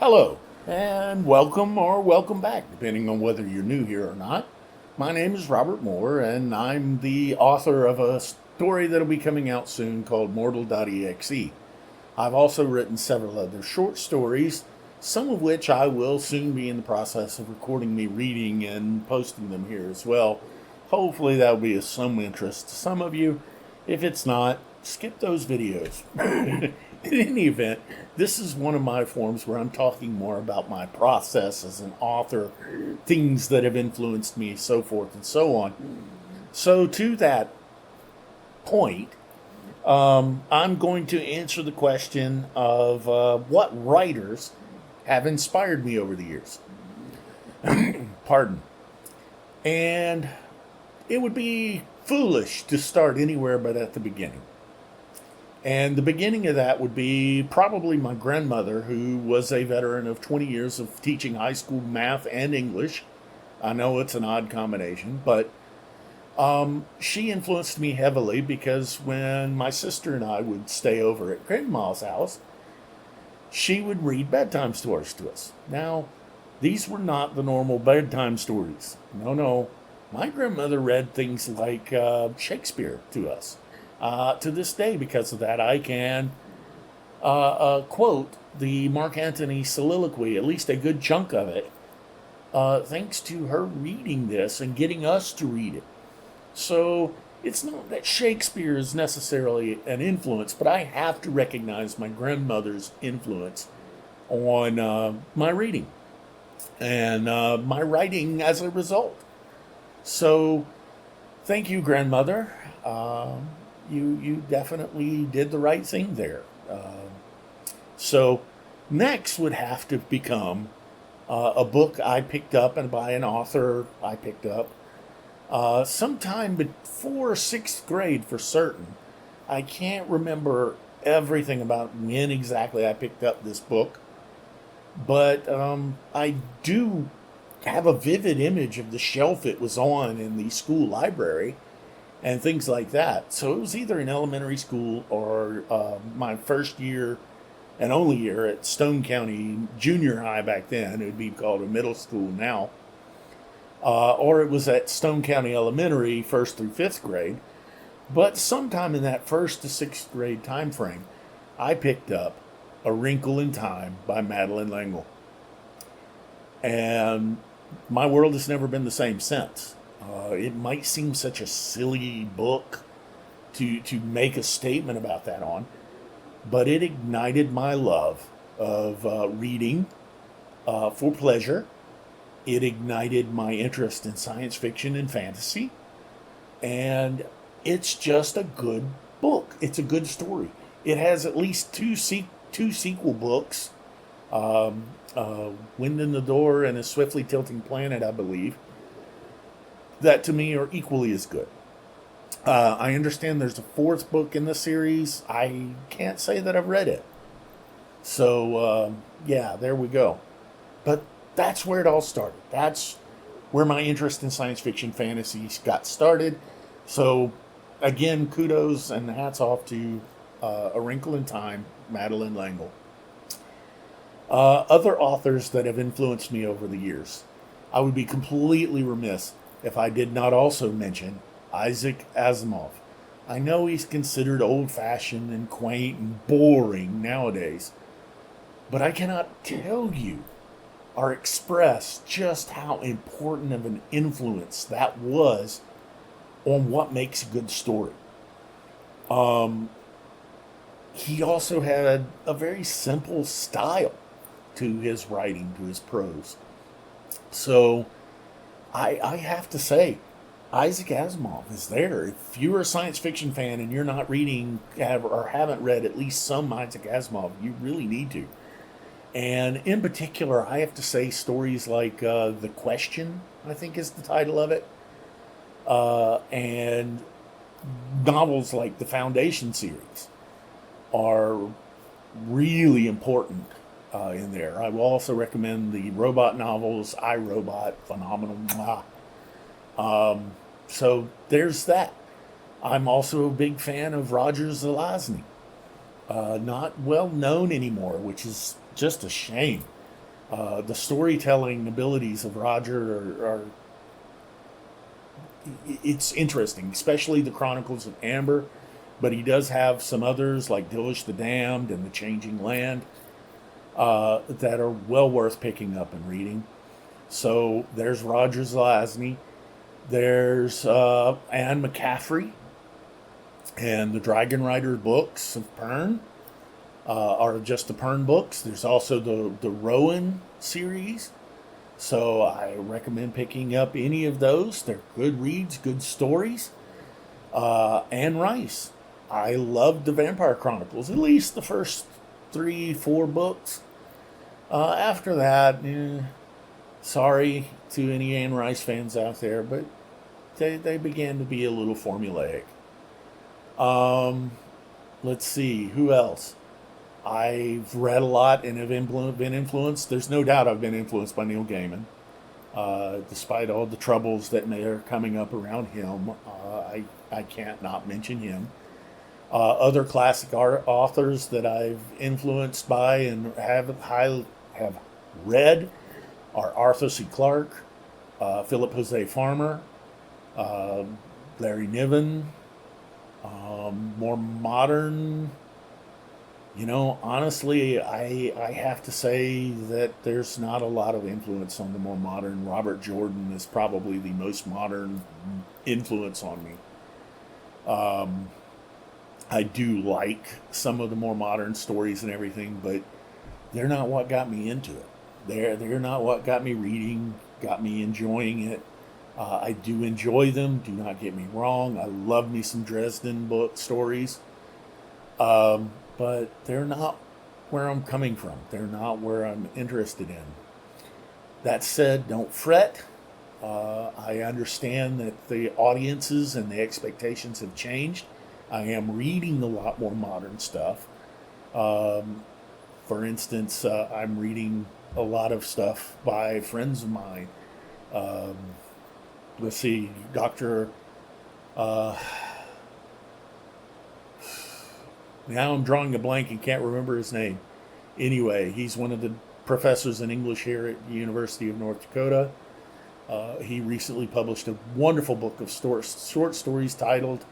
Hello, and welcome or welcome back, depending on whether you're new here or not. My name is Robert Moore, and I'm the author of a story that'll be coming out soon called Mortal.exe. I've also written several other short stories, some of which I will soon be in the process of recording me reading and posting them here as well. Hopefully, that will be of some interest to some of you. If it's not, skip those videos. In any event, this is one of my forms where I'm talking more about my process as an author, things that have influenced me, so forth and so on. So, to that point, I'm going to answer the question of what writers have inspired me over the years. Pardon. And it would be foolish to start anywhere but at the beginning. And the beginning of that would be probably my grandmother, who was a veteran of 20 years of teaching high school math and English. I know it's an odd combination, but she influenced me heavily because when my sister and I would stay over at Grandma's house, she would read bedtime stories to us. Now, these were not the normal bedtime stories. No, no. My grandmother read things like Shakespeare to us. To this day, because of that, I can quote the Mark Antony soliloquy, at least a good chunk of it, thanks to her reading this and getting us to read it. So it's not that Shakespeare is necessarily an influence, but I have to recognize my grandmother's influence on my reading and my writing as a result. So thank you, grandmother. You definitely did the right thing there. So next would have to become a book I picked up and by an author I picked up sometime before sixth grade for certain. I can't remember everything about when exactly I picked up this book, but I do have a vivid image of the shelf it was on in the school library and things like that. So it was either in elementary school or my first year and only year at Stone County Junior High back then. It would be called a middle school now. Or it was at Stone County Elementary, first through fifth grade. But sometime in that first to sixth grade time frame, I picked up A Wrinkle in Time by Madeleine L'Engle. And my world has never been the same since. It might seem such a silly book to make a statement about that on, but it ignited my love of reading for pleasure. It ignited my interest in science fiction and fantasy, and it's just a good book. It's a good story. It has at least two sequel books, Wind in the Door and A Swiftly Tilting Planet, I believe, that to me are equally as good. I understand there's a fourth book in the series. I can't say that I've read it. So, yeah, there we go. But that's where it all started. That's where my interest in science fiction fantasy got started. So, again, kudos and hats off to A Wrinkle in Time, Madeleine L'Engle. Other authors that have influenced me over the years. I would be completely remiss if I did not also mention Isaac Asimov. I know he's considered old-fashioned and quaint and boring nowadays, but I cannot tell you or express just how important of an influence that was on what makes a good story. He also had a very simple style to his writing, to his prose. So I have to say, Isaac Asimov is there. If you're a science fiction fan and you're not reading or haven't read at least some Isaac Asimov, you really need to. And in particular, I have to say stories like The Question, I think is the title of it, and novels like the Foundation series are really important in there. I will also recommend the robot novels, I, Robot, phenomenal. So there's that. I'm also a big fan of Roger Zelazny. Not well known anymore, which is just a shame. The storytelling abilities of Roger are it's interesting, especially the Chronicles of Amber. But he does have some others like Dillish the Damned and The Changing Land that are well worth picking up and reading. So there's Roger Zelazny. There's Anne McCaffrey and the Dragon Rider books of Pern are just the Pern books. There's also the Rowan series. So I recommend picking up any of those. They're good reads, good stories. Anne Rice. I loved the Vampire Chronicles, at least the first 3, 4 books. After that, sorry to any Anne Rice fans out there, but they began to be a little formulaic. Let's see, who else? I've read a lot and have been influenced. There's no doubt I've been influenced by Neil Gaiman. Despite all the troubles that are coming up around him, I can't not mention him. Other classic authors that I've influenced by and have read are Arthur C. Clarke, Philip Jose Farmer, Larry Niven. More modern, honestly, I have to say that there's not a lot of influence on the more modern. Robert Jordan is probably the most modern influence on me. I do like some of the more modern stories and everything, but they're not what got me into it. They're not what got me reading, got me enjoying it. I do enjoy them. Do not get me wrong. I love me some Dresden book stories, but they're not where I'm coming from. They're not where I'm interested in. That said, don't fret. I understand that the audiences and the expectations have changed. I am reading a lot more modern stuff. For instance, I'm reading a lot of stuff by friends of mine. Let's see, Dr. Now I'm drawing a blank and can't remember his name. Anyway, he's one of the professors in English here at the University of North Dakota. He recently published a wonderful book of short stories titled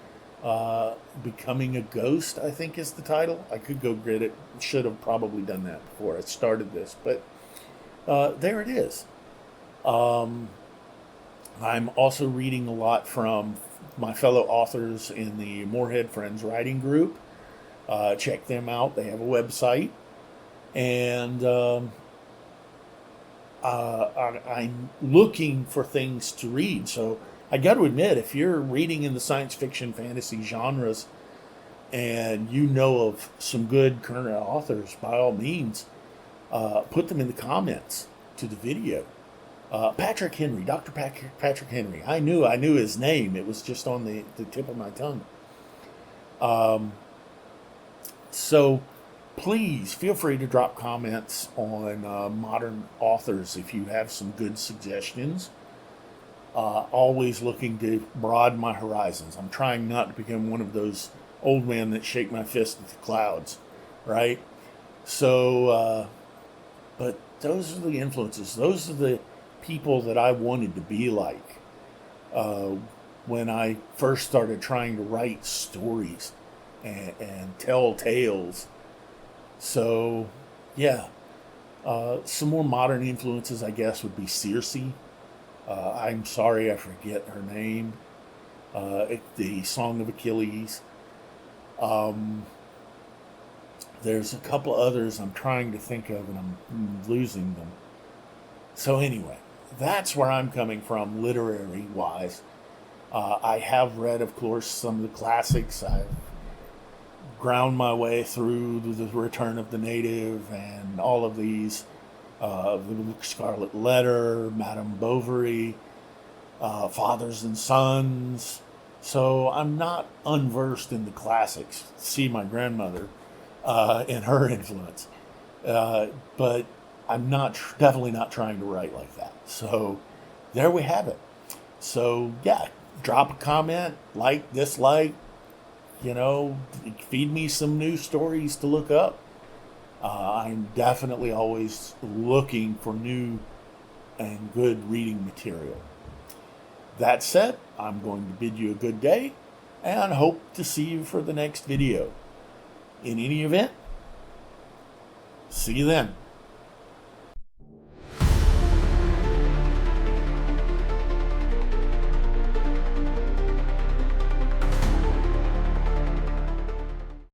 Becoming a Ghost, I think is the title. I could go get it. Should have probably done that before I started this, but there it is. I'm also reading a lot from my fellow authors in the Moorhead Friends Writing Group. Check them out. They have a website. And I'm looking for things to read. So I got to admit, if you're reading in the science fiction fantasy genres and you know of some good current authors, by all means, put them in the comments to the video. Patrick Henry, Dr. Patrick Henry. I knew his name. It was just on the tip of my tongue. So please feel free to drop comments on modern authors if you have some good suggestions. Always looking to broaden my horizons. I'm trying not to become one of those old men that shake my fist at the clouds, right? So, but those are the influences. Those are the people that I wanted to be like when I first started trying to write stories and tell tales. So, yeah, some more modern influences, I guess, would be Circe. I'm sorry I forget her name. The Song of Achilles. There's a couple others I'm trying to think of, and I'm losing them. So anyway, that's where I'm coming from literary-wise. I have read, of course, some of the classics. I've ground my way through the Return of the Native and all of these. The Scarlet Letter, Madame Bovary, Fathers and Sons. So I'm not unversed in the classics. See my grandmother and her influence. But I'm definitely not trying to write like that. So there we have it. So yeah, drop a comment, like, dislike, feed me some new stories to look up. I'm definitely always looking for new and good reading material. That said, I'm going to bid you a good day and hope to see you for the next video. In any event, see you then.